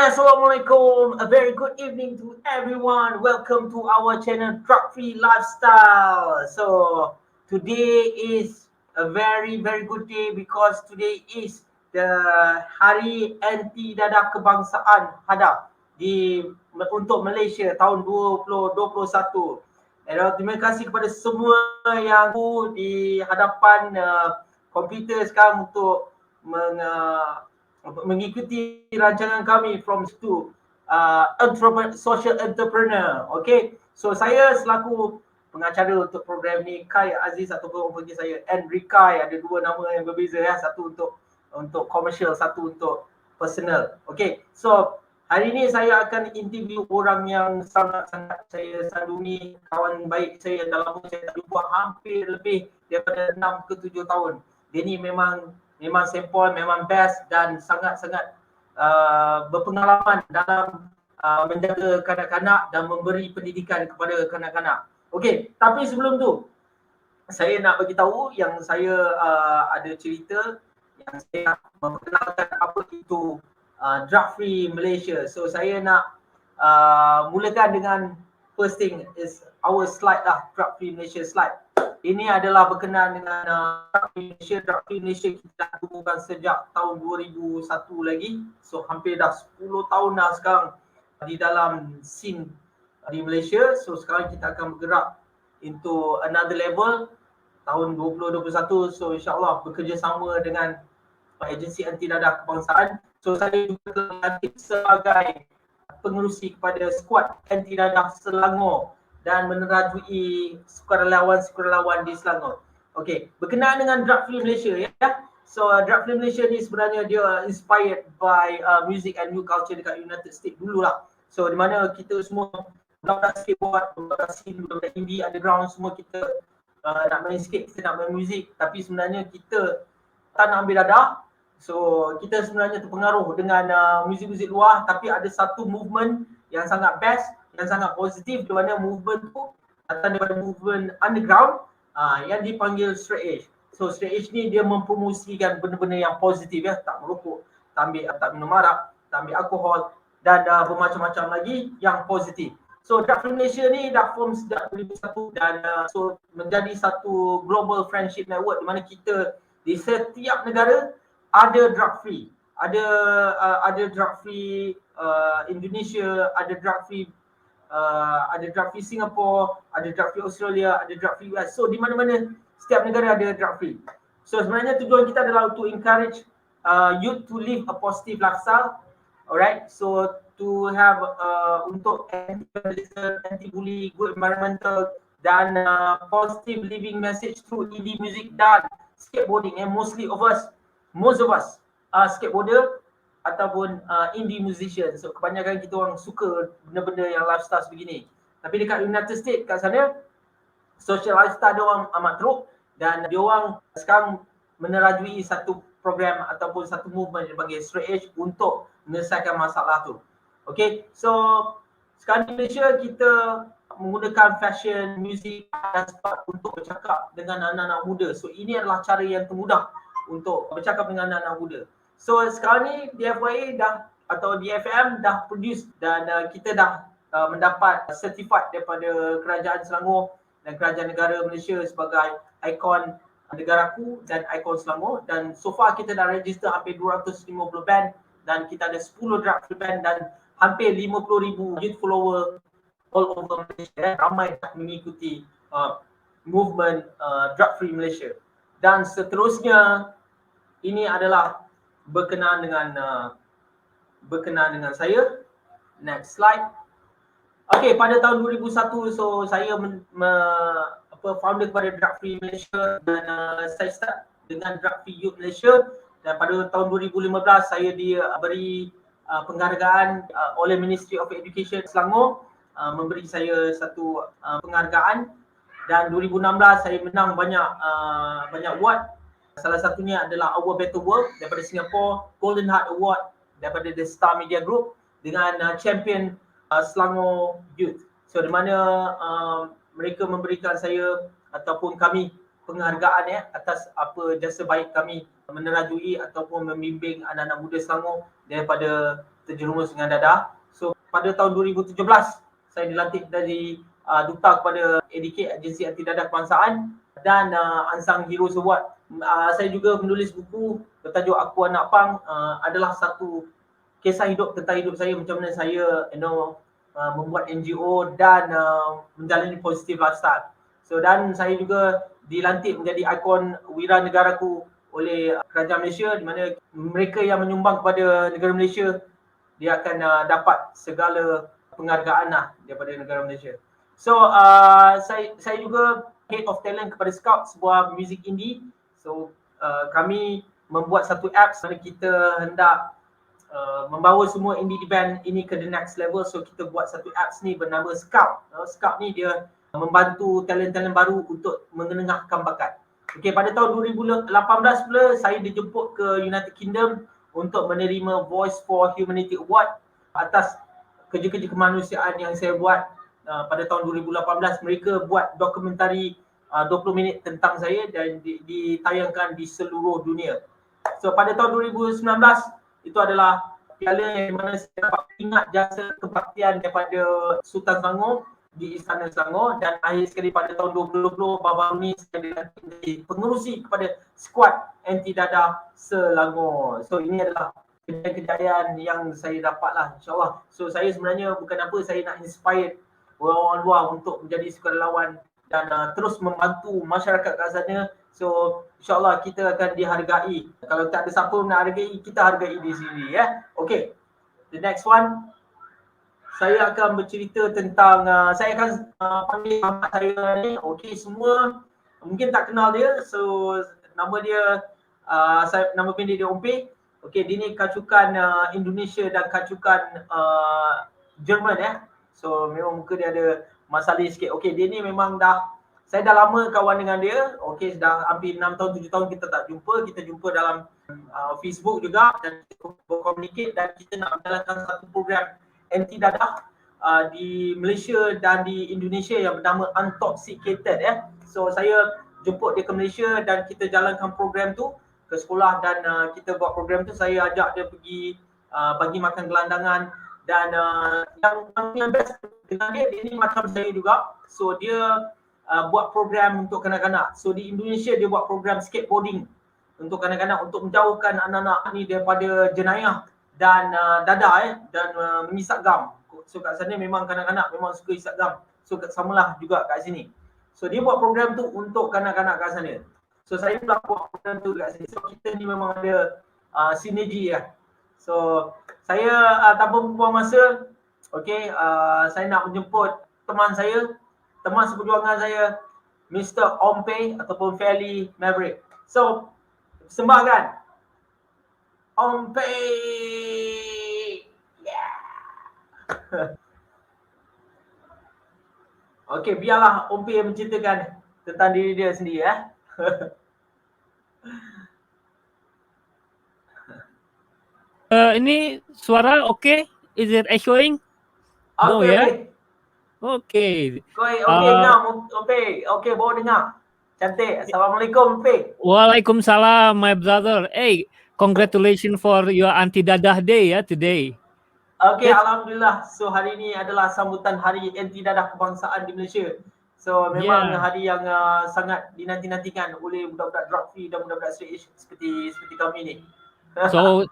Assalamualaikum. A very good evening to everyone. Welcome to our channel Drug Free Lifestyle. So today is a very good day because today is the Hari Anti Dadah Kebangsaan Hadap untuk Malaysia tahun 2021. Terima kasih kepada semua yang di hadapan komputer sekarang untuk mengikuti rancangan kami from to social entrepreneur. Okay, so saya selaku pengacara untuk program ni, Khai Aziz ataupun orang panggil saya Enrikai, ada dua nama yang berbeza ya, satu untuk commercial, satu untuk personal. Okay, so hari ni saya akan interview orang yang sangat-sangat saya sanjungi, kawan baik saya, dah lama saya tak jumpa, hampir lebih daripada 6 ke 7 tahun. Dia ni memang sempoi, memang best dan sangat-sangat berpengalaman dalam menjaga kanak-kanak dan memberi pendidikan kepada kanak-kanak. Okey, tapi sebelum tu saya nak bagi tahu yang saya ada cerita yang saya nak memperkenalkan apa itu Drug Free Malaysia. So saya nak mulakan dengan first thing is our slide lah, Drug Free Malaysia slide. Ini adalah berkenaan dengan Drug Free Malaysia. Drug Free Malaysia kita tumbuhkan sejak tahun 2001 lagi. So hampir dah 10 tahun dah sekarang di dalam scene di Malaysia. So sekarang kita akan bergerak into another level tahun 2021. So insyaAllah bekerjasama dengan agensi anti dadah kebangsaan. So saya juga dilantik sebagai pengerusi kepada SKUAD anti dadah Selangor dan menerajui sukarelawan di Selangor. Okey, berkenaan dengan Drug Free Malaysia ya. So Drug Free Malaysia ni sebenarnya dia inspired by music and new culture dekat United States dululah. So di mana kita semua budak-budak skateboard, budak-budak scene, budak-budak indie, underground, semua kita nak main skate, kita nak main music, tapi sebenarnya kita tak nak ambil dadah. So kita sebenarnya terpengaruh dengan muzik-muzik luar, tapi ada satu movement yang sangat best, yang sangat positif, di mana movement tu datang daripada movement underground yang dipanggil straight edge. So straight edge ni dia mempromosikan benda-benda yang positif ya, tak merokok, tak minum arak, tak ambil alkohol dan bermacam-macam lagi yang positif. So Drug Free Malaysia ni dah form sejak 2001 dan so menjadi satu global friendship network di mana kita di setiap negara ada drug free. Ada drug free Indonesia, ada drug free Singapore, ada drug free Australia, ada drug free US. So di mana-mana setiap negara ada drug free. So sebenarnya tujuan kita adalah to encourage youth to live a positive lifestyle. Alright, so to have untuk anti-bully, good environmental dan positive living message through indie music dan skateboarding. And most of us are skateboarder ataupun indie musician. So kebanyakan kita orang suka benda-benda yang lifestyle sebegini. Tapi dekat United States kat sana social lifestyle dia orang amat teruk dan dia orang sekarang menerajui satu program ataupun satu movement yang dipanggil straight edge untuk menyelesaikan masalah tu. Okay, so sekarang di Malaysia kita menggunakan fashion, music dan sport untuk bercakap dengan anak-anak muda. So ini adalah cara yang termudah untuk bercakap dengan anak-anak muda. So sekarang ni DFM dah produce dan kita dah mendapat certified daripada Kerajaan Selangor dan Kerajaan Negara Malaysia sebagai ikon negaraku dan ikon Selangor, dan so far kita dah register hampir 250 band dan kita ada 10 drug free band dan hampir 50,000 youth follower all over Malaysia. Ramai dah mengikuti movement Drug Free Malaysia. Dan seterusnya ini adalah berkenaan dengan saya. Next slide. Okay, pada tahun 2001 so saya founder kepada Drug Free Malaysia dan saya start dengan Drug Free Youth Malaysia, dan pada tahun 2015 saya diberi penghargaan oleh Ministry of Education Selangor, memberi saya satu penghargaan, dan 2016 saya menang banyak award. Salah satunya adalah Our Better World daripada Singapore, Golden Heart Award daripada The Star Media Group dengan champion Selangor Youth. So di mana mereka memberikan saya ataupun kami penghargaan atas apa jasa baik kami menerajui ataupun membimbing anak-anak muda Selangor daripada terjerumus dengan dadah. So pada tahun 2017 saya dilantik dari duta kepada ADK, Agensi Anti Dadah Kebangsaan, dan Unsung Heroes Award. Saya juga menulis buku bertajuk Aku Anak Pang, adalah satu kisah hidup tentang hidup saya, macam mana saya membuat NGO dan menjalani positive lifestyle. So dan saya juga dilantik menjadi ikon wira negaraku oleh kerajaan Malaysia, di mana mereka yang menyumbang kepada negara Malaysia dia akan dapat segala penghargaan daripada negara Malaysia. So saya juga head of talent kepada SKUAD, sebuah music indie. So kami membuat satu apps mana kita hendak membawa semua indie band ini ke the next level. So kita buat satu apps ni bernama SKUAD. SKUAD ni dia membantu talent-talent baru untuk mengenengahkan bakat. Okey, pada tahun 2018 pula saya dijemput ke United Kingdom untuk menerima Voice for Humanity Award atas kerja-kerja kemanusiaan yang saya buat. Pada tahun 2018 mereka buat dokumentari 20 minit tentang saya dan ditayangkan di seluruh dunia. So pada tahun 2019 itu adalah piala yang mana saya dapat ingat jasa kebaktian daripada Sultan Selangor di Istana Selangor, dan akhir sekali pada tahun 2020 baru ni saya dilantik menjadi pengerusi kepada SKUAD Anti Dadah Selangor. So ini adalah kejayaan yang saya dapatlah, insyaAllah. So saya sebenarnya bukan apa, saya nak inspire orang luar untuk menjadi sukarelawan dan terus membantu masyarakat kat sana. So insyaAllah kita akan dihargai. Kalau tak ada siapa nak hargai, kita hargai di sini Okay, the next one. Saya akan bercerita tentang, saya akan panggil amat saya ni. Okay, semua mungkin tak kenal dia. So nama dia, nama pendek dia Ompei. Okay, dia ni kacukan Indonesia dan kacukan Jerman So memang muka dia ada masalah sikit. Okay, dia ni memang saya dah lama kawan dengan dia. Okay, dah hampir 6 tahun, 7 tahun kita tak jumpa. Kita jumpa dalam Facebook juga dan kita berkomunikasi, dan kita nak menjalankan satu program anti dadah di Malaysia dan di Indonesia yang bernama Untoxicated So saya jemput dia ke Malaysia dan kita jalankan program tu ke sekolah, dan kita buat program tu. Saya ajak dia pergi bagi makan gelandangan, dan yang best dengan dia ni macam saya juga. So dia buat program untuk kanak-kanak. So di Indonesia dia buat program skateboarding untuk kanak-kanak, untuk menjauhkan anak-anak ni daripada jenayah dan dadah dan mengisap gam. So kat sana memang kanak-kanak memang suka isap gam. So samalah juga kat sini. So dia buat program tu untuk kanak-kanak kat sana. So saya pula buat program tu kat sini. So kita ni memang ada sinergi So saya tanpa membuang masa, okay, saya nak menjemput teman saya, teman seperjuangan saya, Mr. Ompei ataupun Phaerly Maviec. So sembahkan Ompei. Okay, biarlah Ompei menceritakan tentang diri dia sendiri Ini suara okay? Is it echoing? No, Okay. Okay. Okay, dengar Ompei. Okay, bawa dengar. Cantik. Assalamualaikum Ompei. Waalaikumsalam, my brother. Hey, congratulations for your Anti Dadah Day today. Okay, alhamdulillah. So hari ini adalah sambutan Hari Anti Dadah Kebangsaan di Malaysia. So memang hari yang sangat dinanti-nantikan oleh budak-budak drug free dan budak-budak straight edge seperti kami ni. So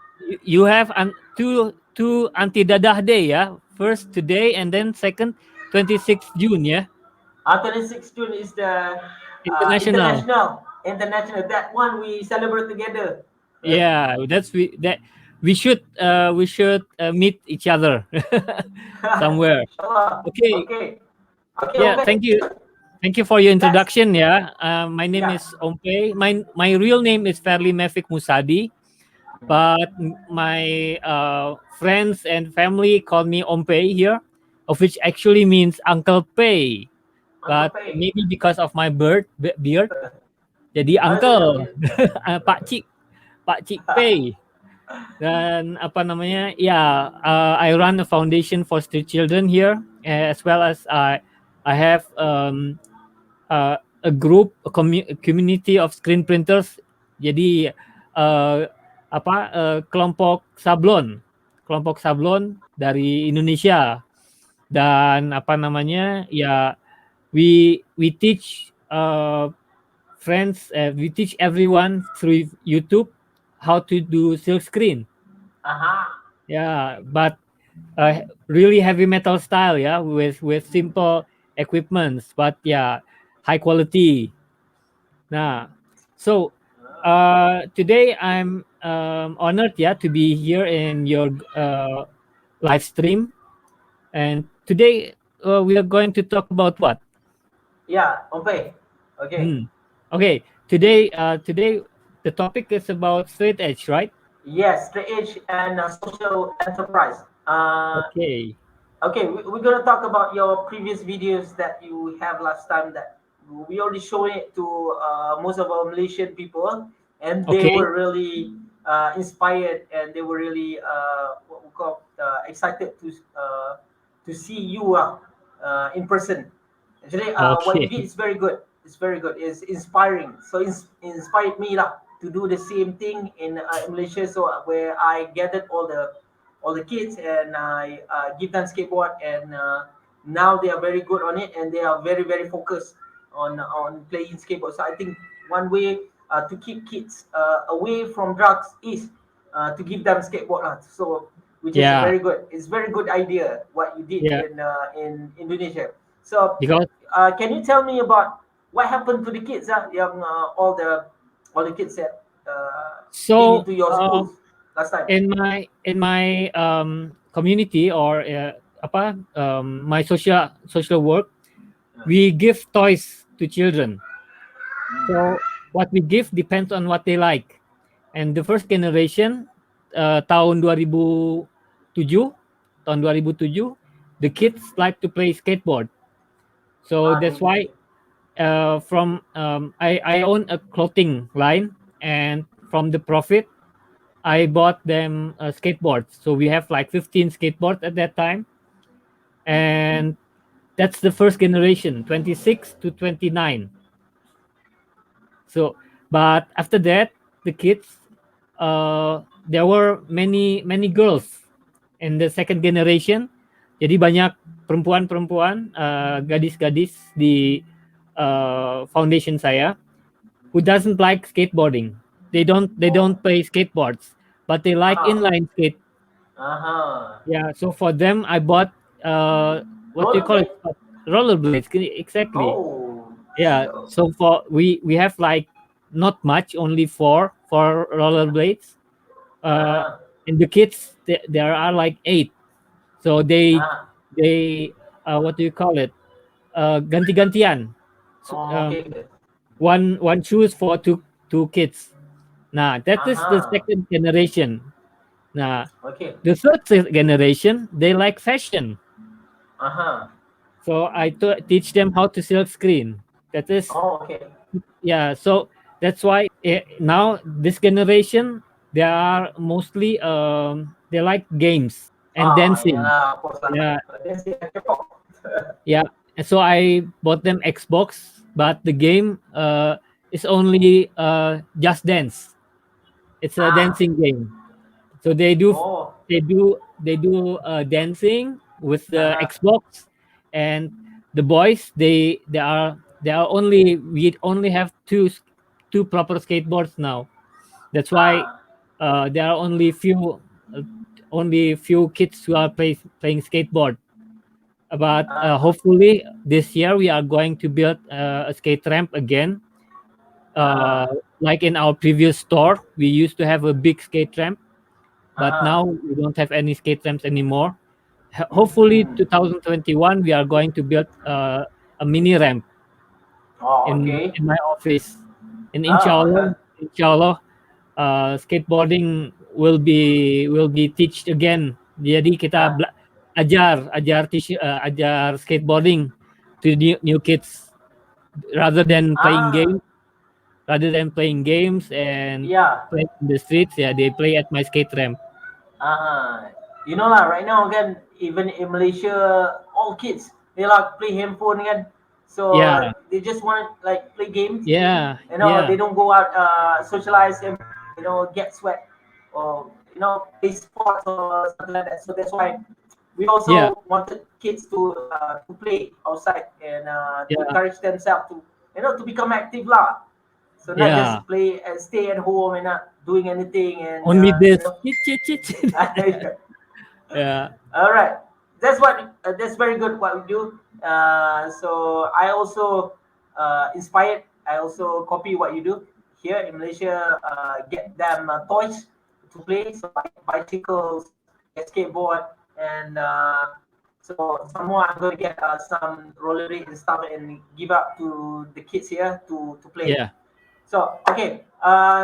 you have two Anti Dadah Day First today and then second 26 June 26 June is the international. That one we celebrate together. Yeah, we should meet each other somewhere. Okay. Yeah, thank you for your introduction. My name is Ompei. My real name is Phaerly Maviec Musadi, but my friends and family call me Ompei here, of which actually means Uncle Pei. But maybe because of my beard, jadi uncle, Pak Cik Pei. Dan I run a foundation for street children here, as well as I have a a group, community of screen printers. Jadi kelompok sablon dari Indonesia, dan apa namanya ya, we teach friends, we teach everyone through YouTube how to do silk screen. Yeah, but really heavy metal style, yeah, with simple equipments, but yeah, high quality. Nah, so today I'm honored, yeah, to be here in your live stream, and today we are going to talk about what? Yeah, Ompei. Okay. Okay. Today the topic is about straight edge, right? Yes, straight edge and social enterprise. Okay. Okay, we're gonna talk about your previous videos that you have last time. That we already showing it to most of our Malaysian people, and they Okay. were really inspired, and they were really what we call excited to see you in person. Actually, what you Okay. did is very good. It's very good. It's inspiring. So inspired me lah to do the same thing in Malaysia. So where I gathered all the kids and I give them skateboard, and now they are very good on it, and they are very focused on playing skateboard. So I think one way to keep kids away from drugs is to give them skateboard lah. So which is Yeah. very good. It's very good idea what you did Yeah. in Indonesia. So Because can you tell me about what happened to the kids? Yang all the kids that came so into your schools last time. in my community, or my social work, we give toys to children. So what we give depends on what they like. And the first generation, tahun 2007, the kids like to play skateboard. So that's why I own a clothing line, and from the profit I bought them skateboards. So we have like 15 skateboards at that time, and that's the first generation, 26 to 29. So, but after that, the kids, there were many girls in the second generation. Jadi banyak perempuan-perempuan, gadis-gadis di foundation saya who doesn't like skateboarding. They don't play skateboards, but they like inline skate. Yeah, so for them I bought what do you call it? Rollerblades. Exactly. Oh. Yeah. So we have like not much, only four rollerblades. And the kids, there are like 8. So they what do you call it? Ganti-gantian. So, Okay. one shoes for two kids. Nah, that is the second generation. Nah, Okay. the third generation, they like fashion. So I teach them how to silk screen. That is, Oh, okay. yeah. So that's why now this generation, they are mostly they like games and dancing. Yeah, of course. Yeah, Dancing and K-pop. yeah. And so I bought them Xbox, but the game is only Just Dance. It's a dancing game. So they do Oh. dancing with the Xbox, and the boys, they are only, we only have two proper skateboards now. That's why there are only few kids who are playing skateboard. But hopefully this year we are going to build a skate ramp again. Like in our previous store, we used to have a big skate ramp, but now we don't have any skate ramps anymore. Hopefully 2021 we are going to build a mini ramp in my office. And inshallah skateboarding will be teached again. Jadi kita ajar skateboarding to new kids, rather than playing games and play in the streets. Yeah, they play at my skate ramp. You know lah, right now again, even in Malaysia, all kids they like play handphone again. So Yeah. they just want to like play games. Yeah. You know, Yeah. they don't go out, socialize, and get sweat, or play sports or something like that. So that's why we Yeah. also wanted kids to play outside and to Yeah. encourage themselves to to become active lah. So not Yeah. just play and stay at home and not doing anything, and Only this. Chit, chit, chit. Yeah. All right, that's very good what we do. So I also inspired. I also copy what you do here in Malaysia. Get them toys to play, so like bicycles, get skateboard, and so some more. I'm going to get some rollerblade and stuff and give up to the kids here to play. Yeah. So okay,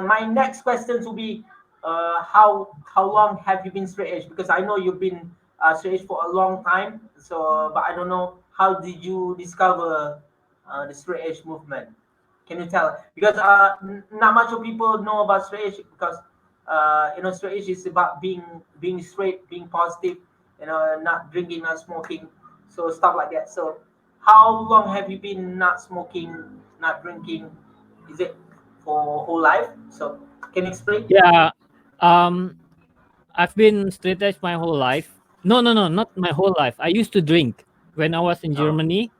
my next questions will be, how long have you been straight edge? Because I know you've been straight edge for a long time. So, but I don't know, how did you discover the straight edge movement? Can you tell? Because not much of people know about straight edge, because straight edge is about being straight, being positive, not drinking, not smoking, so stuff like that. So, how long have you been not smoking, not drinking? Is it for whole life? So can you explain? Yeah. Um, I've been straight edge my whole life. No, not my whole life. I used to drink when I was in Oh. Germany,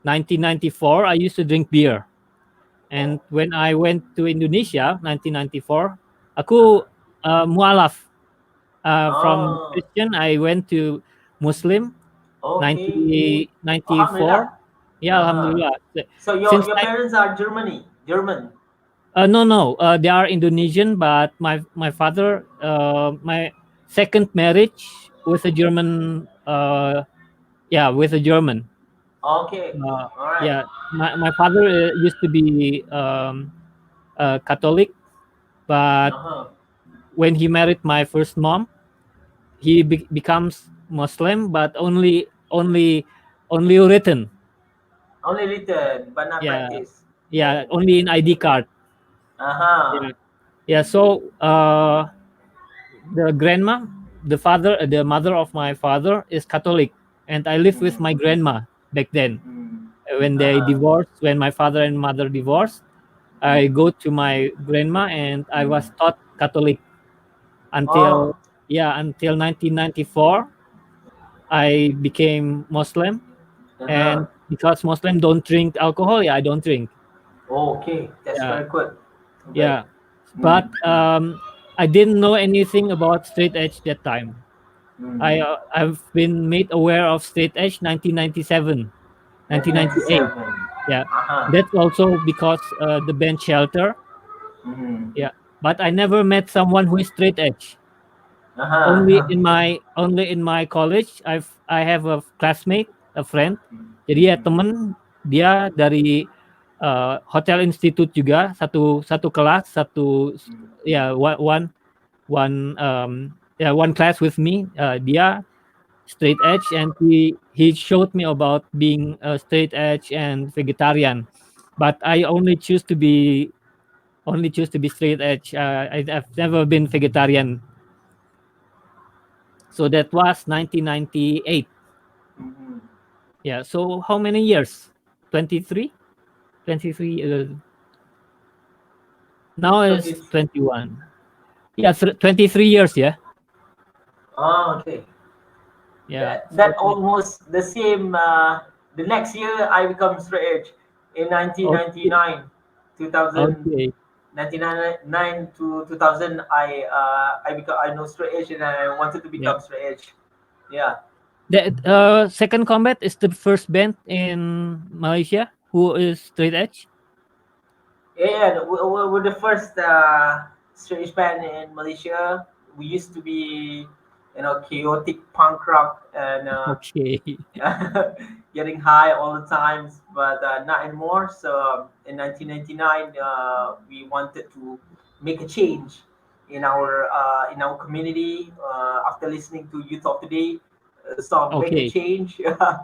1994. I used to drink beer, and when I went to Indonesia, 1994, aku mualaf. From Oh, Christian, I went to Muslim, okay. 1994. Alhamdulillah. Yeah, Uh-huh. alhamdulillah. So your Since your parents are German. no, they are Indonesian, but my father, my second marriage with a German, yeah, with a German. Okay. Uh, All right. yeah, my father used to be Catholic, but Uh-huh. when he married my first mom, he becomes Muslim, but only written. Only written but not Yeah, practice. yeah, only in ID card. Uh-huh. Yeah, yeah. So the grandma, the mother of my father is Catholic, and I lived with Mm. my grandma back then. Mm. When they Uh-huh. divorced, when my father and mother divorced, I go to my grandma, and I was taught Catholic Oh. until, yeah, until 1994. I became Muslim, Uh-huh. and because Muslim don't drink alcohol, yeah, I don't drink. Okay. That's Yeah, very good. Okay. yeah. Mm. But I didn't know anything about straight edge that time. Mm. I've been made aware of straight edge 1997, 1998. 1997. Yeah, Uh-huh. that's also because the band Shelter. Mm. Yeah, but I never met someone who is straight edge. Only Uh-huh. in my college, I have a classmate, a friend. Jadi ya temen dia dari Hotel Institute juga, satu kelas, ya one class with me. Dia straight edge, and he showed me about being straight edge and vegetarian. But I only choose to be straight edge. I've never been vegetarian. So that was 1998. Mm-hmm. Yeah. So how many years? 23? 23. Now is 20. 21. Yeah, 23 years. Yeah. Oh, okay. Yeah. That almost the same. The next year I become straight edge in Okay. 1999, 2000, Okay. 1999 to 2000. I know straight edge and I wanted to Yeah. become straight edge. Yeah. The Second Combat is the first band in Malaysia who is straight edge. Yeah, we're the first straight band in Malaysia. We used to be, chaotic punk rock and Okay. getting high all the times, but not anymore. So in 1999, we wanted to make a change in our community. After listening to Youth of Today, song "Make a Okay. Change,"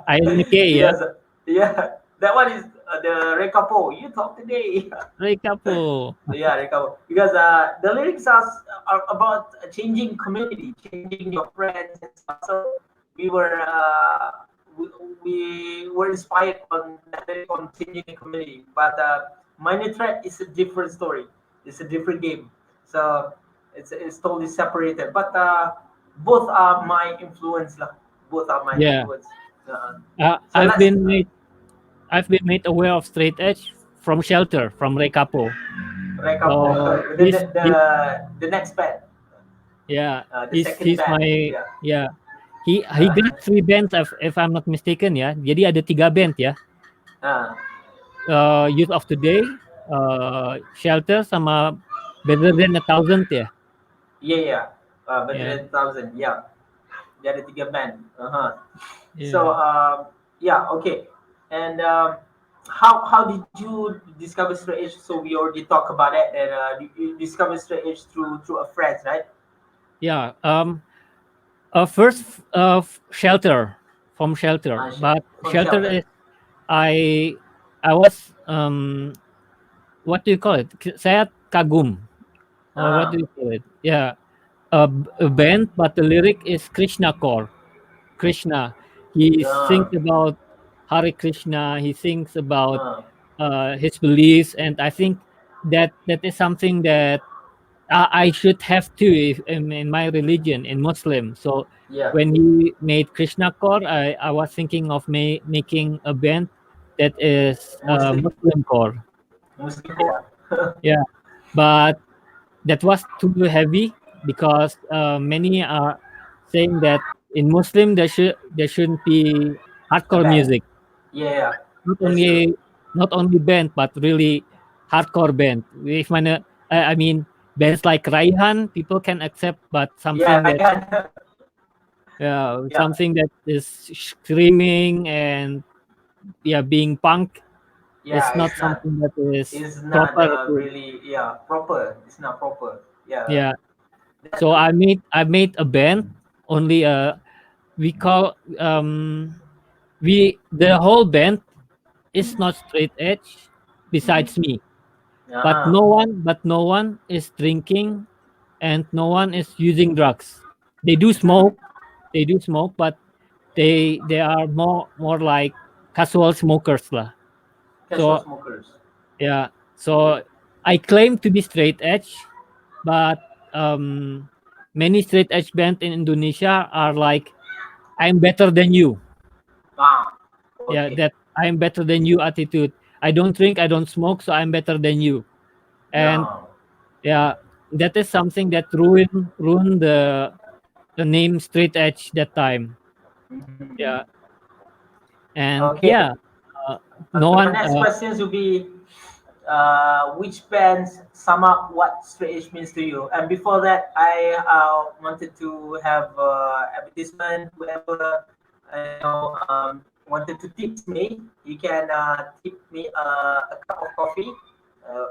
INK, yeah. because yeah, that one is the Rekapo Youth of Today. Rekapo. Yeah, recover. Because the lyrics are about changing community, changing your friends and stuff. So we were we were inspired on that very continuing community. But minor threat is a different story. It's a different game. So it's totally separated. But both are my influence lah. Both are my Yeah. influence. So I've let's been made aware of straight edge from Shelter, from Rekapo. recap the next band. Yeah, The second he's band. my Yeah. He got 3 bands if I'm not mistaken ya. Jadi ada 3 band ya. Youth of Today, Shelter sama Better Than 1,000 ya. Yeah. Better than 1,000. Yeah. Dia ada 3 band. Yeah. So okay. And how did you discover straight edge? So we already talked about it, and you discovered straight edge through a friend, right? Yeah. First Shelter, from Shelter, but from Shelter Shelter. is I was what do you call it? Saya kagum, or what do you call it? Yeah, a band, but the lyric is Krishna core. Krishna, he sings about Hare Krishna. He sings about his beliefs, and I think that is something that I should have too if, in my religion, in Muslim. So when he made Krishna core, I was thinking of making a band that is Muslim core. Muslim core. Yeah, but that was too heavy because many are saying that in Muslim there shouldn't be hardcore music. Yeah. Not only band but really hardcore band. If I mean bands like Raihan people can accept, but something something that is screaming and being punk is not something that is proper. Really proper. It's not proper. Yeah. So I made a band only we call the whole band is not straight edge besides me. But no one is drinking and no one is using drugs. They do smoke, but they are more like casual smokers lah. Casual smokers. Yeah. So I claim to be straight edge, but many straight edge bands in Indonesia are like, I'm better than you. Okay. Yeah, that I'm better than you attitude. I don't drink, I don't smoke, so I'm better than you. And that is something that ruined the name straight edge that time. Yeah. And no one. My next questions will be which bands sum up what straight edge means to you? And before that, I wanted to have advertisement. Whoever wanted to tip me, you can tip me a cup of coffee.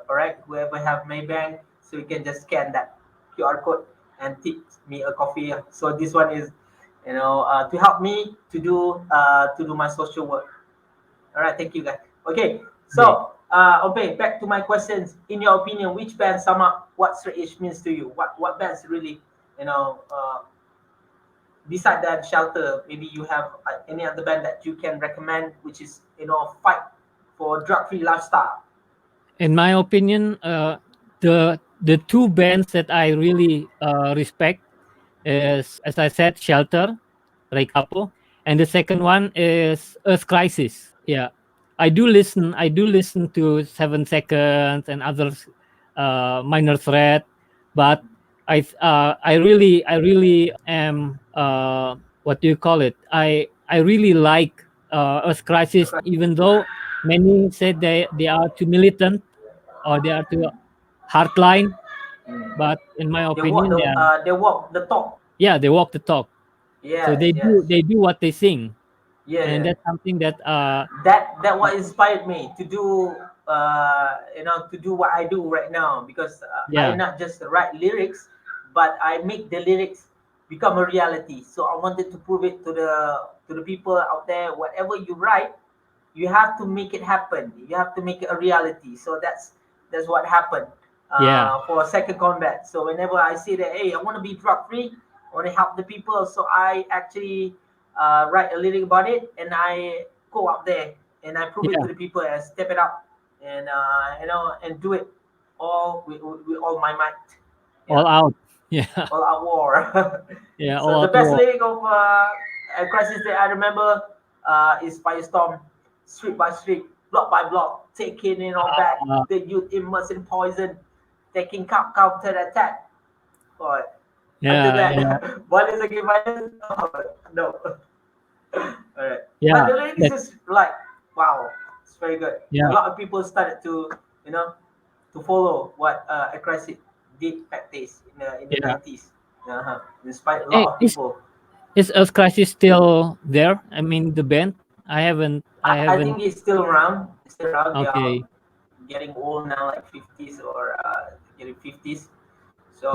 All right, whoever have Maybank, so you can just scan that QR code and tip me a coffee. So this one is, to help me to do my social work. All right, thank you guys. Okay, so Ompei, back to my questions. In your opinion, which band sum up what straight edge means to you? What bands really, beside that Shelter, maybe you have any other band that you can recommend, which is fight for drug-free lifestyle? In my opinion, the 2 bands that I really respect is, as I said, Shelter, Rekapo, and the second one is Earth Crisis. Yeah, I do listen to 7 Seconds and others, Minor Threat, but I really am what do you call it? I really like Earth Crisis, even though many said they are too militant or they are too hardline, but in my opinion, they walk the talk. Yeah, they walk the talk. Yeah. So they do what they sing. Yeah. And that's something that that what inspired me to do to do what I do right now, because I not just write lyrics, but I make the lyrics become a reality. So I wanted to prove it to the people out there. Whatever you write, you have to make it happen. You have to make it a reality. So that's what happened for Second Combat. So whenever I say that, hey, I want to be drug free, I want to help the people, so I actually write a lyric about it, and I go up there and I prove it to the people and step it up, and and do it all with all my might. All out. Yeah. All out war. Yeah. So the best lyric of a crisis that I remember is Firestorm, street by street, block by block, taking in all back, the youth immersed in poison, taking counter attack. Boy. After that, violence against violence. Oh, no. All right. Yeah. But the lyrics is like, wow, it's very good. Yeah. A lot of people started to, to follow what a crisis did back days in the 90s. Inspired a lot of people. Is Earth Crisis still there? I mean, the band. I think it's still around. It's still around. Okay. They are getting old now, like 50s or getting 50s. So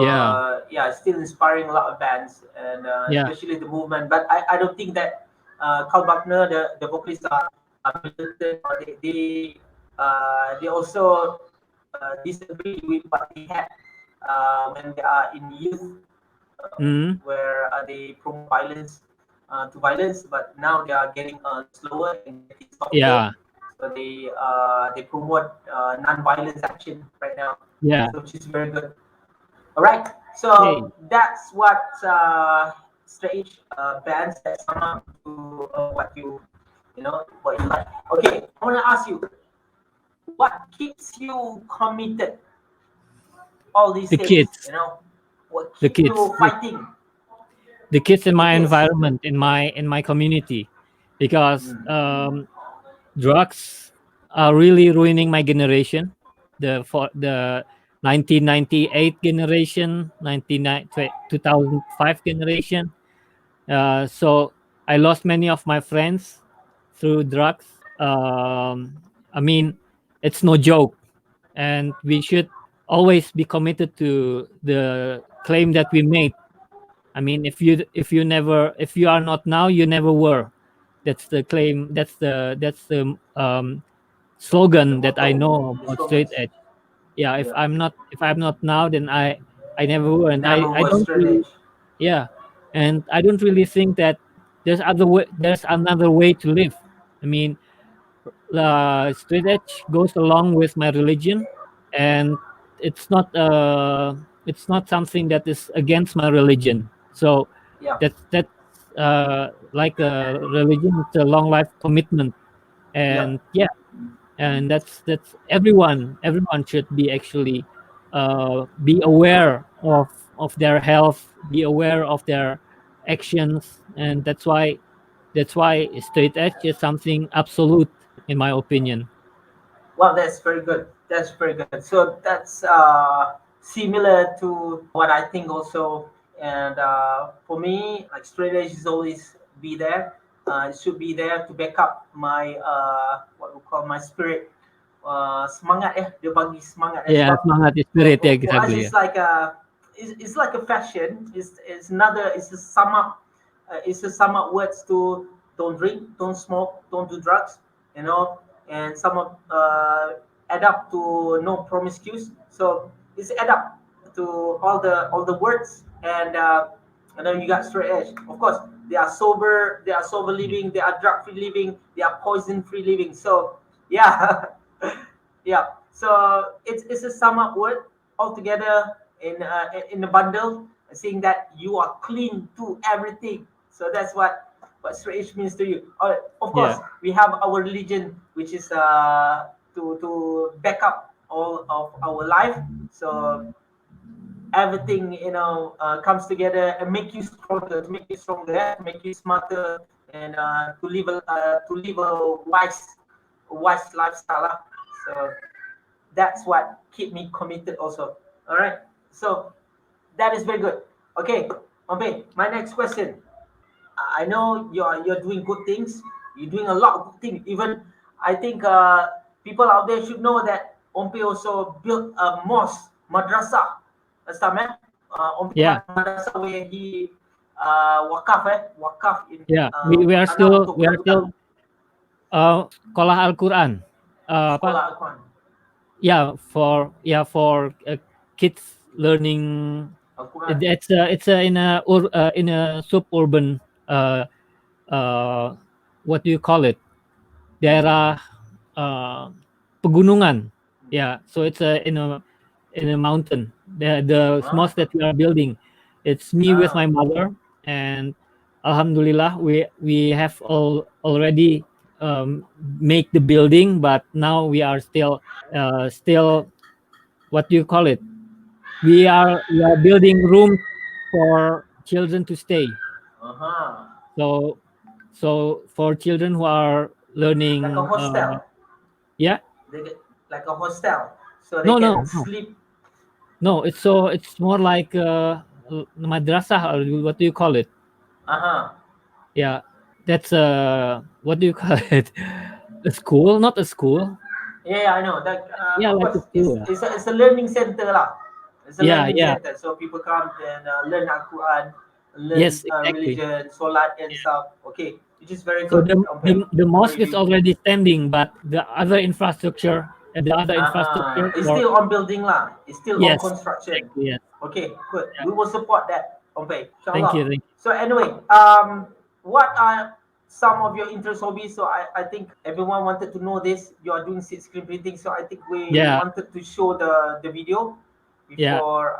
it's still inspiring a lot of bands, and especially the movement. But I don't think that Carl Buckner, the vocalists, are militant, or they also disagree with what they had when they are in youth, where they promote violence to violence, but now they are getting slower and getting softer. Yeah. So they promote non-violence action right now. Yeah. So which is very good. All right. So that's what strange bands that sum up to what you like. Okay, I want to ask you, what keeps you committed all these days? Kids. What keeps you fighting? The kids in my environment, in my community, because drugs are really ruining my generation. The 1998 generation, 2005 generation. So I lost many of my friends through drugs. I mean, it's no joke, and we should always be committed to the claim that we made. I mean, if you are not now, you never were. That's the claim. That's the slogan that I know about straight edge. Yeah, if I'm not now, then I never will, and I don't really, and I don't really think that there's another way to live. I mean, straight edge goes along with my religion, and it's not something that is against my religion. So that's like a religion. It's a long life commitment, and and that's everyone should be actually be aware of their health, be aware of their actions, and that's why straight edge is something absolute, in my opinion. Well, that's very good. That's very good. So that's similar to what I think also. And for me, like straight edge is always be there. It should be there to back up my what we call my spirit. Semangat dia bagi semangat. Semangat spirit exactly. For us, it's like it's like a fashion. It's a sum up. It's a sum up words to don't drink, don't smoke, don't do drugs. And some of add up to no promiscuous. So it's add up to all the words, and then you got straight edge. Of course, they are sober living, they are drug free living, they are poison free living. So yeah. So it's a sum up word altogether in a bundle, saying that you are clean to everything. So that's what straight edge means to you. Of course, we have our religion, which is to back up all of our life. So everything comes together and make you stronger, to make you smarter, and to live a wise lifestyle. So that's what keep me committed also. All right. So that is very good. Okay, Ompei, my next question. I know you're doing good things. You're doing a lot of good things. Even I think people out there should know that Ompei also built a mosque, madrasah. Last time, Ompei madrasah where he wakaf in. We are still Sekolah Al-Quran. Sekolah Al-Quran. For kids learning. It's in a suburban what do you call it? Daerah pegunungan. Yeah, so it's in a mountain. The mosque that we are building, it's me with my mother, and Alhamdulillah, we have already make the building, but now we are still what do you call it? We are building rooms for children to stay. So for children who are learning, like a hostel. Yeah. Like a hostel, so they No, can no, no. sleep. No, it's more like madrasah, or what do you call it? Yeah, that's what do you call it? A school, not a school. Yeah, I know that. Yeah, Of like a course, school. it's a learning center lah. It's a Yeah, learning yeah. center, so people come and learn Al-Quran, learn Yes, exactly. religion, solat and stuff. Okay, which is very So good. the mosque is already standing, but the other infrastructure It's for, still on building lah. It's still on yes, construction. exactly, yes. Okay, good. Yeah. We will support that, Ompei. Thank you, Inshallah. thank you. So anyway, what are some of your interest hobbies? So I think everyone wanted to know this. You are doing seed screen printing, so I think we Yeah. wanted to show the video before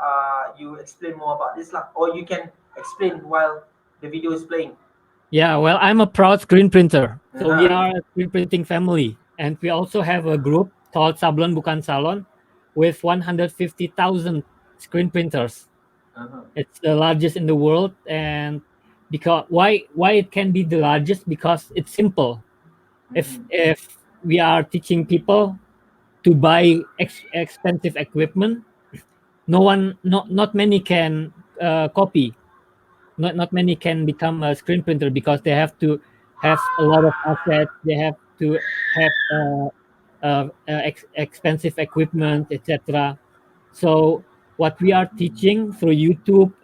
you explain more about this lah. Or you can explain while the video is playing. Yeah, well, I'm a proud screen printer. So we are a screen printing family, and we also have a group called Sablon Bukan Salon with 150,000 screen printers. It's the largest in the world, and because why it can be the largest, because it's simple. If we are teaching people to buy expensive equipment, not many can copy. Not many can become a screen printer, because they have to have a lot of assets. They have to have expensive equipment, etc. So what we are teaching through YouTube,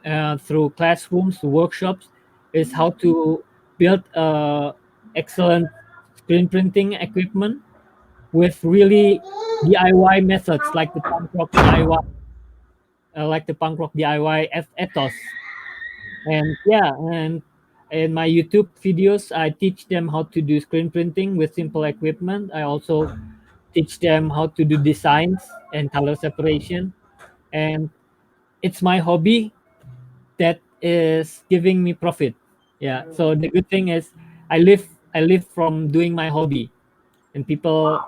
through classrooms, workshops, is how to build excellent screen printing equipment with really DIY methods, like the punk rock DIY, ethos. And yeah, and in my YouTube videos, I teach them how to do screen printing with simple equipment. I also teach them how to do designs and color separation. And it's my hobby that is giving me profit. Yeah. So the good thing is I live from doing my hobby, and people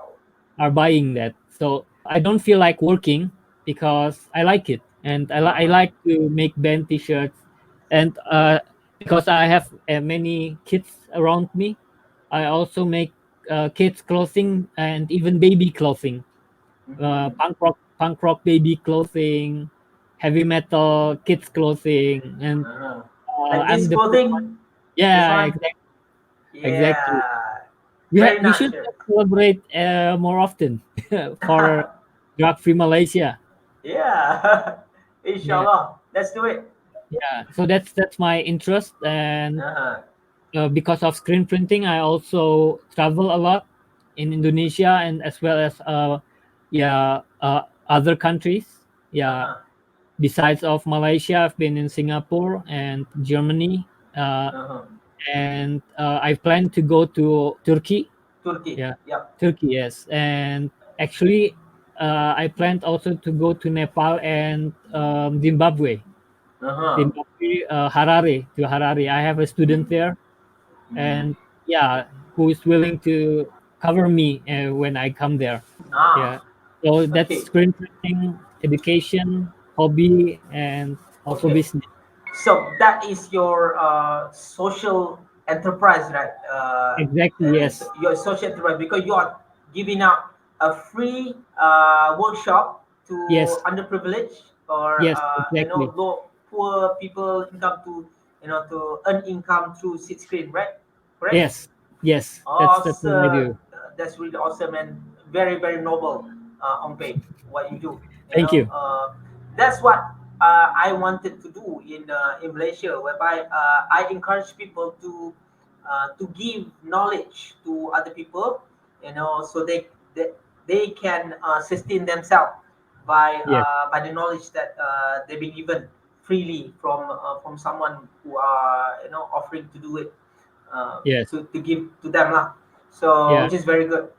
are buying that. So I don't feel like working, because I like it, and I like to make band t-shirts, and because I have many kids around me, I also make kids clothing and even baby clothing, punk rock baby clothing, heavy metal kids clothing, and like I'm this the first one. clothing. Yeah, This one? exactly. Very We nice. should celebrate more often for drug-free Malaysia. Yeah, inshallah. Let's do it. Yeah, so that's my interest, and because of screen printing, I also travel a lot in Indonesia, and as well as other countries. Yeah, besides of Malaysia, I've been in Singapore and Germany, and I plan to go to Turkey. Turkey. Yeah, Yep. Turkey, yes. And actually, I planned also to go to Nepal and Zimbabwe. Zimbabwe, Harare. I have a student there, and yeah, who is willing to cover me when I come there. Yeah. So that's Okay. screen printing, education, hobby, and also business. So that is your social enterprise, right? Exactly, yes. Your social enterprise, because you are giving out a free workshop to Yes. underprivileged or Yes, exactly. poor people income to to earn income through seed screen, right? Correct? Yes. That's what I do. That's really awesome and very very noble, Ompei, what you do. Thank you. That's what I wanted to do in Malaysia, whereby I encourage people to give knowledge to other people, so they can sustain themselves Yes. by the knowledge that they've been given freely from someone who are offering to do it Yes. to give to them lah. So Yeah. which is very good.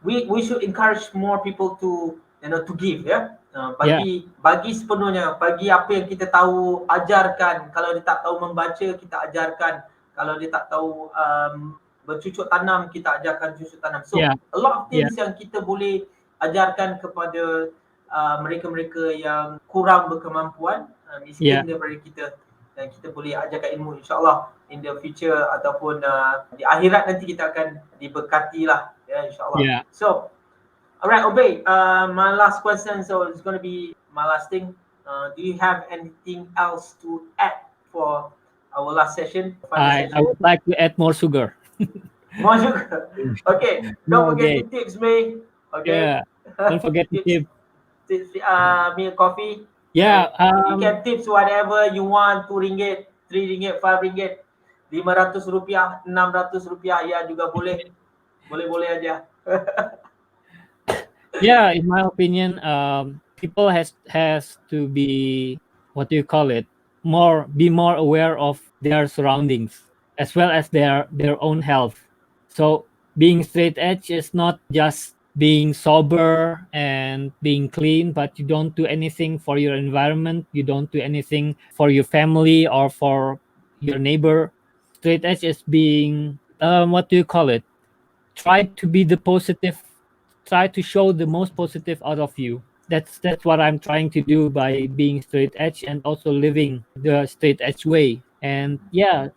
We should encourage more people to to give ya. Yeah. Bagi sepenuhnya, bagi apa yang kita tahu, ajarkan. Kalau dia tak tahu membaca, kita ajarkan. Kalau dia tak tahu bercucuk tanam, kita ajarkan cucuk tanam. So Yeah. a lot of Yeah. things yang kita boleh ajarkan kepada mereka-mereka yang kurang berkemampuan, miskin daripada kita, dan kita boleh ajarkan ilmu, insyaAllah in the future ataupun di akhirat nanti kita akan diberkati lah, ya, insyaAllah. Yeah. So alright, Ompei, my last question, so it's going to be my last thing. Do you have anything else to add for our last session? I would like to add more sugar. More sugar? Okay, don't forget to tips me. Okay. Yeah, don't forget to tip. Tips me a coffee. Yeah. You can tips whatever you want, RM2, RM3, RM5, RM500, RM600, ya juga boleh. Boleh aja. Yeah, in my opinion, people has to be, what do you call it, be more aware of their surroundings as well as their own health. So being straight edge is not just being sober and being clean, but you don't do anything for your environment, you don't do anything for your family or for your neighbor. Straight edge is being, what do you call it, try to be the positive, try to show the most positive out of you. That's what I'm trying to do by being straight edge and also living the straight edge way. And yeah,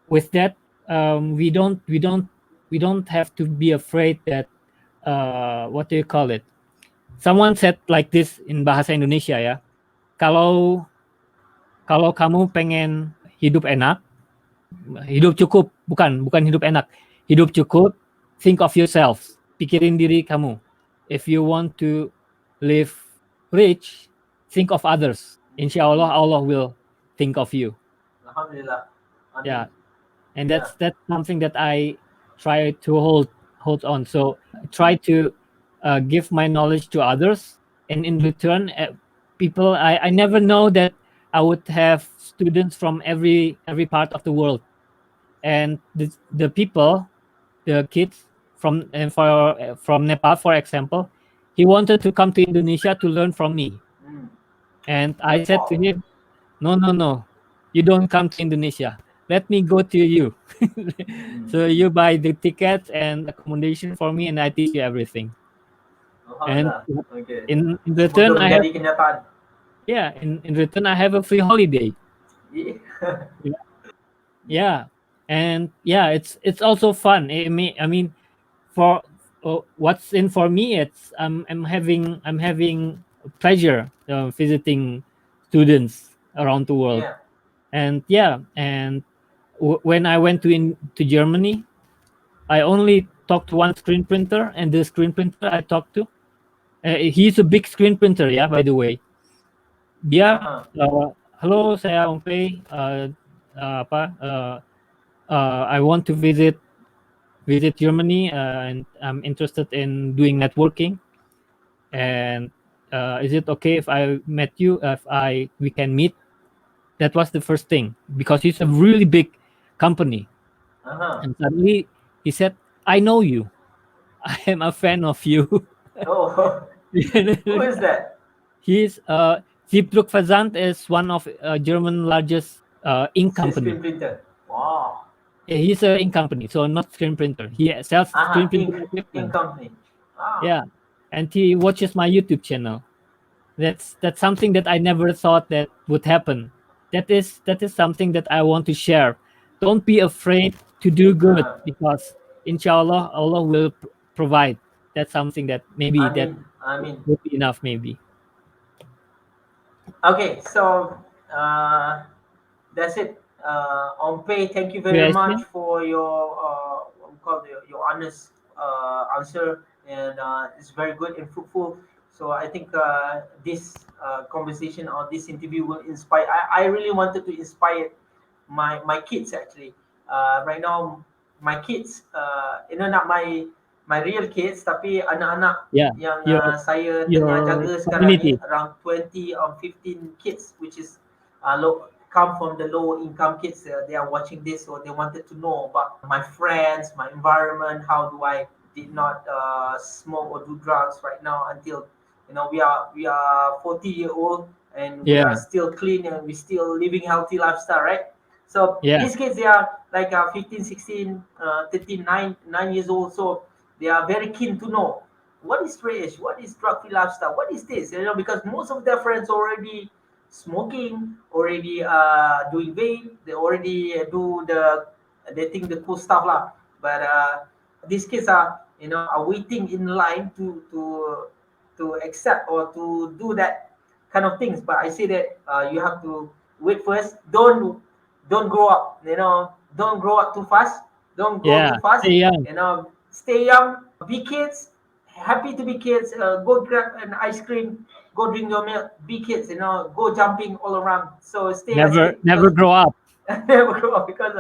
with that, we don't have to be afraid that, what do you call it? Someone said like this in bahasa Indonesia ya. Kalau kamu pengen hidup enak, hidup cukup, bukan hidup enak, hidup cukup, think of yourself, pikirin diri kamu. If you want to live rich, think of others. Insya Allah, Allah will think of you. Alhamdulillah. Yeah, and that's something that I try to hold on. So I try to give my knowledge to others, and in return, people, I never know that I would have students from every part of the world, and the people, the kids from Nepal, for example, he wanted to come to Indonesia to learn from me. And I said to him, no, you don't come to Indonesia. Let me go to you. So you buy the tickets and accommodation for me, and I teach you everything. And in return, I have, in return, I have a free holiday. Yeah, and yeah, it's also fun. I mean, for what's in for me, it's I'm having pleasure visiting students around the world. And when I went to Germany, I only talked to one screen printer, and the screen printer I talked to, he's a big screen printer, yeah, by the way. Dia, hello, saya Ompei, I want to visit Germany, and I'm interested in doing networking. And is it okay if I met you? We can meet? That was the first thing, because it's a really big company. And suddenly he said, "I know you. I am a fan of you." Oh, who is that? He's Siebdruck Versand is one of German largest ink company. Screen printer. Wow. He's an ink company, so not screen printer. He sells screen printer ink company. Wow. Yeah, and he watches my YouTube channel. That's something that I never thought that would happen. That is something that I want to share. Don't be afraid to do good, because inshallah Allah will provide. That's something that maybe would be enough, maybe. Okay, so that's it. Ompei, thank you very much for your your honest answer, and it's very good and fruitful. So I think this conversation or this interview will inspire. I really wanted to inspire my kids actually. Right now, my kids, not my real kids, tapi anak-anak yang saya tengah jaga sekarang ni, around 20 or 15 kids, which is come from the low income kids, they are watching this, so they wanted to know about my friends, my environment, how do I did not smoke or do drugs right now until we are 40-year-old and we are still clean and we still living healthy lifestyle, right? So these kids, they are like 15, 16, 13, 9 years old, so they are very keen to know what is rage, what is drug-free lifestyle, what is this, because most of their friends already smoking, already doing vape, they already they think the cool stuff lah. But these kids are waiting in line to accept or to do that kind of things. But I say that you have to wait first. Don't grow up. Don't grow up too fast. Don't grow too fast. Stay young. Stay young. Be kids. Happy to be kids. Go grab an ice cream. Go drink your milk. Be kids. Go jumping all around. So stay. Never grow up. Never grow up because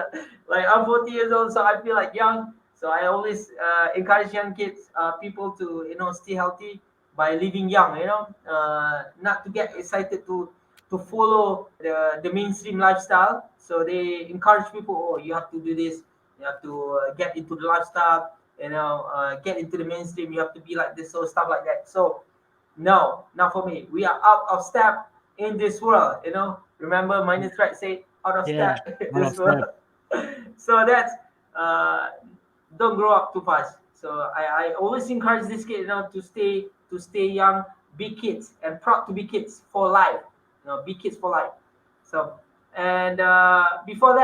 like I'm 40 years old, so I feel like young. So I always encourage young kids, people to stay healthy by living young. Not to get excited to follow the mainstream lifestyle. So they encourage people, oh, you have to do this, you have to get into the lifestyle, get into the mainstream, you have to be like this, so stuff like that. So no, not for me. We are out of step in this world. Remember Minus Right said out of step in this world. So that's don't grow up too fast. So I always encourage this kid, to stay young, be kids, and proud to be kids for life. Be kids for life. So, and before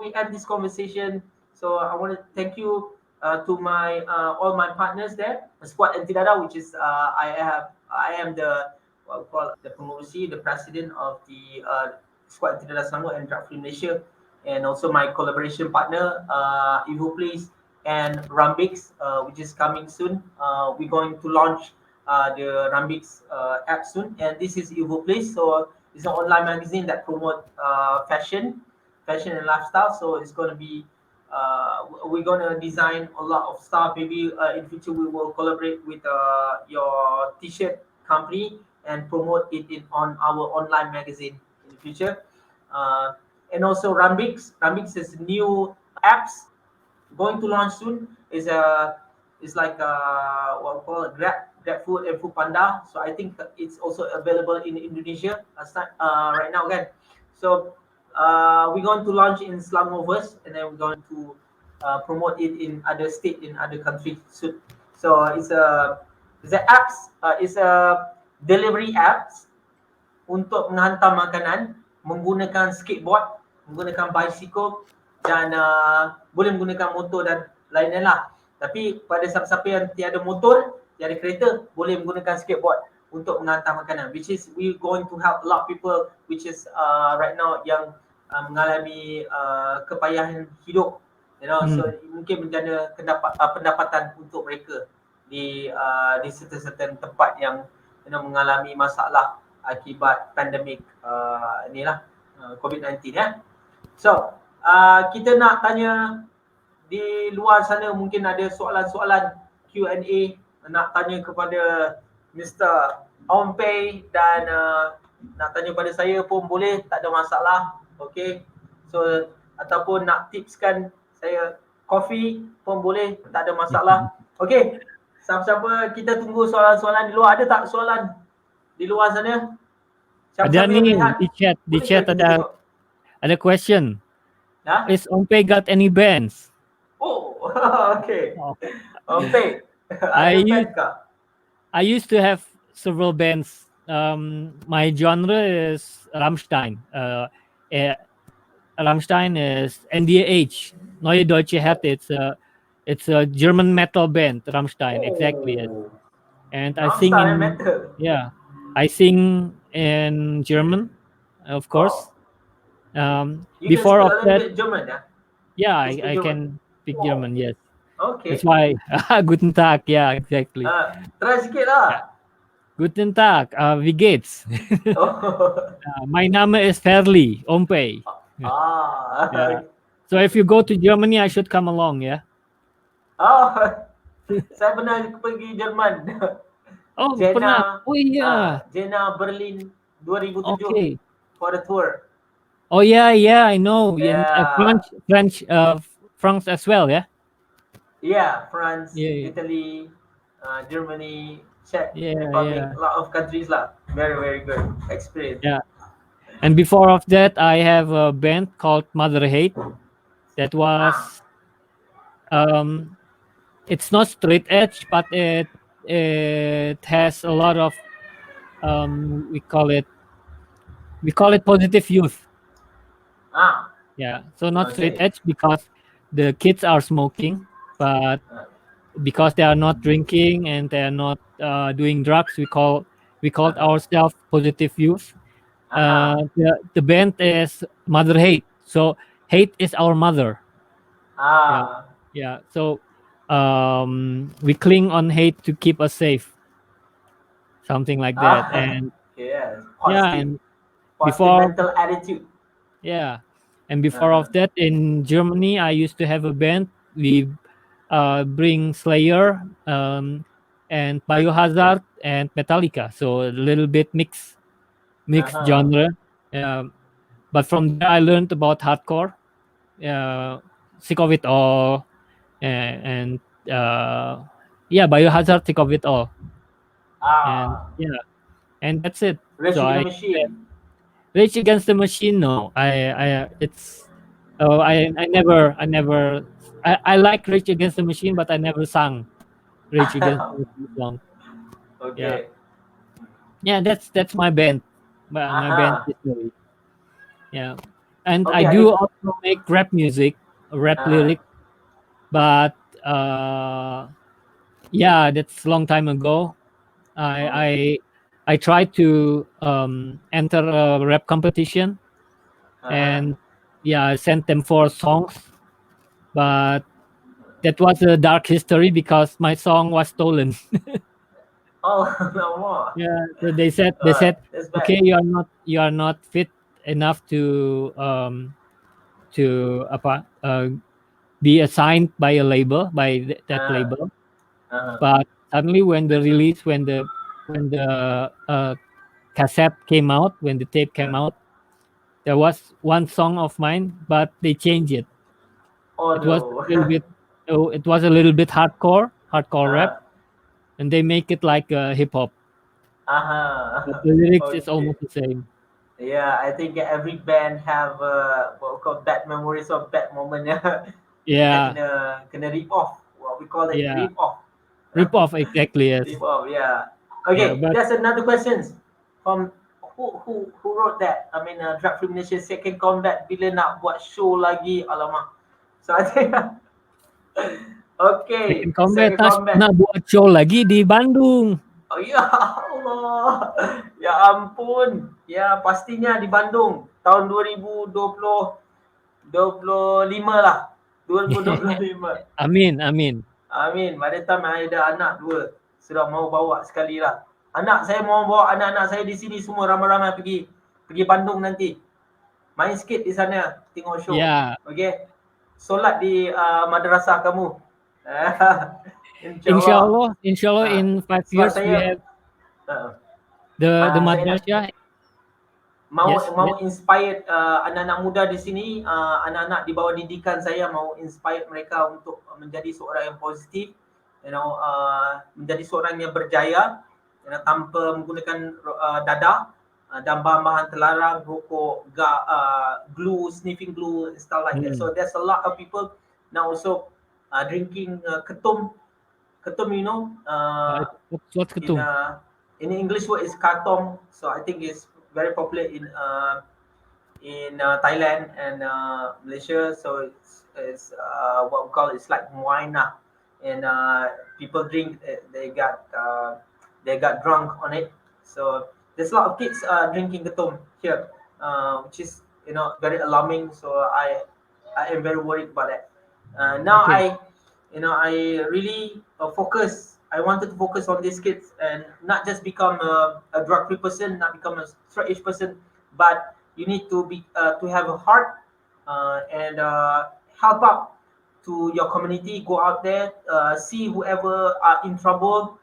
we end this conversation, so I want to thank you to my all my partners there, SKUAD Antidada, which is I am the what we call the pengurusi, the president of the SKUAD Antidada Selangor and Drug Free Malaysia, and also my collaboration partner Evoplaze and Runbix, which is coming soon. We're going to launch the Runbix app soon, and this is Evoplaze. So it's an online magazine that promote fashion and lifestyle. So it's going to be we're going to design a lot of stuff. Maybe in future we will collaborate with your t-shirt company and promote it on our online magazine in the future. And also Runbix is new apps going to launch soon. It's like what we call it, Grab Food and Food Panda. So I think it's also available in Indonesia right now again. So we're going to launch in Selangor first, and then we're going to promote it in other state, in other countries soon. So it's a delivery apps untuk menghantar makanan menggunakan skateboard, menggunakan bicycle, dan boleh menggunakan motor dan lain-lain lah. Tapi pada siapa-siapa yang tiada motor, tiada kereta, boleh menggunakan skateboard untuk menghantar makanan, which is we going to help a lot of people which is right now yang mengalami kepayahan hidup, so mungkin menjana pendapatan untuk mereka di certain tempat yang mengalami masalah akibat pandemik COVID-19 ya. So kita nak tanya di luar sana, mungkin ada soalan-soalan Q&A nak tanya kepada Mr. Ompei, dan nak tanya pada saya pun boleh, tak ada masalah. Okay, so ataupun nak tipskan saya kopi pun boleh, tak ada masalah. Okay, siapa-siapa, kita tunggu soalan-soalan di luar. Ada tak soalan di luar sana? Ada ni di chat ada question. Is Ompei got any bands? Oh, okay. Ompei. I used to have several bands. My genre is Rammstein. Rammstein is NDH, Neue Deutsche Härte. It's a German metal band, Rammstein, exactly. And I sing in metal. Yeah, I sing in German, of course. Before of that, bit German, yeah, I can speak German. Yes. Okay. That's why Guten Tag. Yeah, exactly. Try sikit lah. Guten Tag. Wie geht's? My name is Phaerly Ompei. Yeah. So if you go to Germany, I should come along, yeah. Saya pernah pergi Jerman. Oh, pernah. Oh iya. Jena Berlin 2007. Okay. For the tour. Oh yeah, I know. And Yeah, France as well, yeah. yeah, France, Yeah, Italy, Germany, Czech Republic, yeah, a lot of countries lah. Very, very good experience. yeah. And before of that, I have a band called Mother Hate. That Ah, was it's not straight edge, but it has a lot of we call it positive youth. ah, Yeah, so not straight okay. edge because the kids are smoking, but Uh, because they are not drinking and they are not doing drugs, we called uh-huh. ourselves positive youth. Aha. The band is Mother Hate, so hate is our mother. Yeah, Ah. yeah. So we cling on hate to keep us safe, something like that. Ah. And Yes. yeah, Positive. and Positive before mental attitude. yeah, and before Uh-huh. of that in Germany, I used to have a band. We bring Slayer and Biohazard and Metallica, so a little bit mixed Uh-huh. genre. Um, but from there, I learned about hardcore. Uh, Sick of it all, and yeah, Biohazard, Sick of it all, and Ah. yeah, and that's it. Rage So Against the I Machine. Rage Against the Machine. No, it's I like Rage Against the Machine, but I never sang Rage Against the Machine song. Yeah, Okay. yeah, that's my band, my band Aha. history. Yeah, and I Okay, I do think. also make rap music, rap Uh-huh. lyric, but uh, yeah, that's a long time ago. Oh. I I tried to enter a rap competition, Uh-huh. and yeah, I sent them 4 songs, but that was a dark history because my song was stolen. Oh, no more. Yeah, so they said, That's okay, bad. you are not fit enough to apa, be assigned by a label that Uh, label. uh-huh. But suddenly when the cassette came out, when the tape came Uh. out, there was one song of mine, but they changed it. Oh It was a no. little bit it was a little bit hardcore rap, Uh-huh. and they make it like hip hop. But Uh-huh. the lyrics is Okay. almost the same. Yeah, I think every band have what we call bad memories or bad moment. Dia Yeah, kena rip off. What we call it yeah. rip off. Rip off, exactly, Rip yes. off. Yeah. Yeah, Okay, but there's another question from who wrote that? I mean, Drag Free Malaysia Second Combat bila nak buat show lagi? Alamak. So I think Second okay, Combat Second nak Combat. buat show lagi di Bandung. Oh ya Allah. Ya ampun. Ya pastinya di Bandung tahun 2025 lah. 2025. Amin, amin. Amin. By the time I ada anak dua, sudah mau bawa sekali lah. Anak saya mau bawa anak-anak saya di sini semua ramai-ramai pergi Bandung nanti. Main sikit di sana, tengok show. Ya, Okay. Solat di madrasah kamu. InsyaAllah. insya Allah Ha. in 5 Sebab years we saya have uh, the saya nak madrasah. mau Yes, mau yes. inspired anak-anak muda di sini, anak-anak di bawah didikan saya, mau inspired mereka untuk menjadi seorang yang positif, menjadi seorang yang berjaya, tanpa menggunakan dadah dan bahan-bahan terlarang, rokok, glue, sniffing glue, and stuff like that. Mm. So there's a lot of people now also drinking ketum, What's in ketum? in English word is katong. So I think it's very popular in Thailand and Malaysia. So it's what we call it's like wine lah. And people drink. They got drunk on it. So there's a lot of kids drinking ketum here, which is very alarming. So I am very worried about that. Now Okay. I really focus. I wanted to focus on these kids and not just become a drug-free person, not become a straight-edge person, but you need to be to have a heart and help out to your community. Go out there, see whoever are in trouble,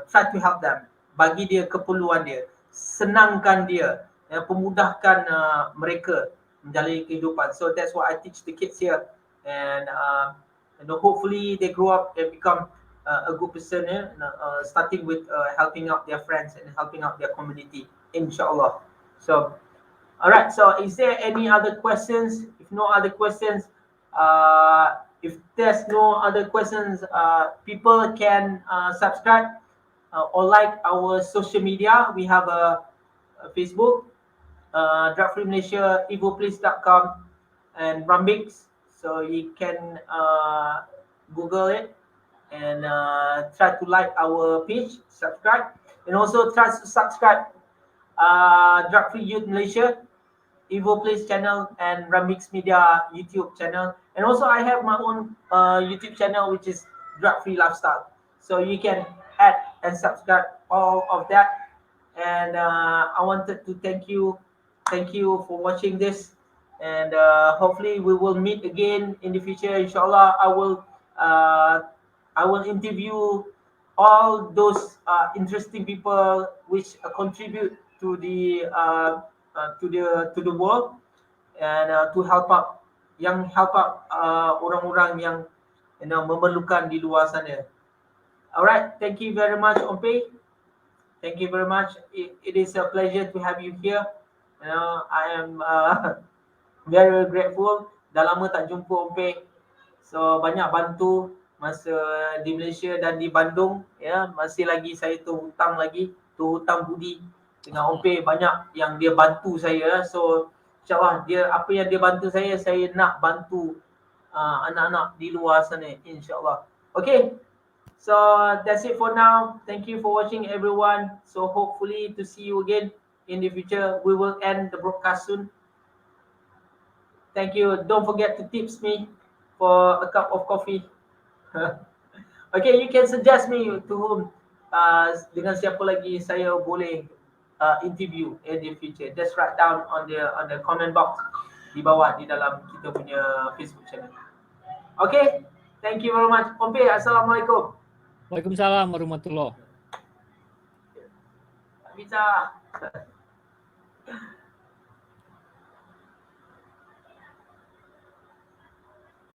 try to help them. Bagi dia keperluan dia, senangkan dia, pemudahkan mereka menjalani kehidupan. So that's what I teach the kids here, and hopefully they grow up and become a good person, starting with helping out their friends and helping out their community, inshallah. So all right, so is there any other questions? If no other questions, if there's no other questions, people can subscribe or like our social media. We have a Facebook, Drug Free Malaysia, Evoplaze.com, and Runbix. So you can Google it and try to like our page, subscribe, and also try to subscribe Drug Free Youth Malaysia, Evoplaze channel, and Runbix Media YouTube channel. And also I have my own YouTube channel, which is Drug Free Lifestyle. So you can add and subscribe all of that. And I wanted to thank you for watching this, and hopefully we will meet again in the future, inshallah. I will interview all those interesting people which contribute to the to the world, and to help out orang-orang yang memerlukan di luar sana. Alright, thank you very much, Ompei. Thank you very much. It is a pleasure to have you here. I am very grateful. Dah lama tak jumpa Ompei. So banyak bantu masa di Malaysia dan di Bandung. Ya, masih lagi saya terhutang budi dengan Ompei. Banyak yang dia bantu saya. So insyaAllah apa yang dia bantu saya nak bantu anak-anak di luar sana, insyaAllah. Okay. So that's it for now. Thank you for watching, everyone. So hopefully to see you again in the future. We will end the broadcast soon. Thank you. Don't forget to tips me for a cup of coffee. Okay, you can suggest me to whom, dengan siapa lagi saya boleh interview in the future. Just write down on the comment box di bawah di dalam kita punya Facebook channel. Okay, thank you very much. Ompei, Assalamualaikum. Waalaikumsalam warahmatullahi wabarakatuh. Bisa.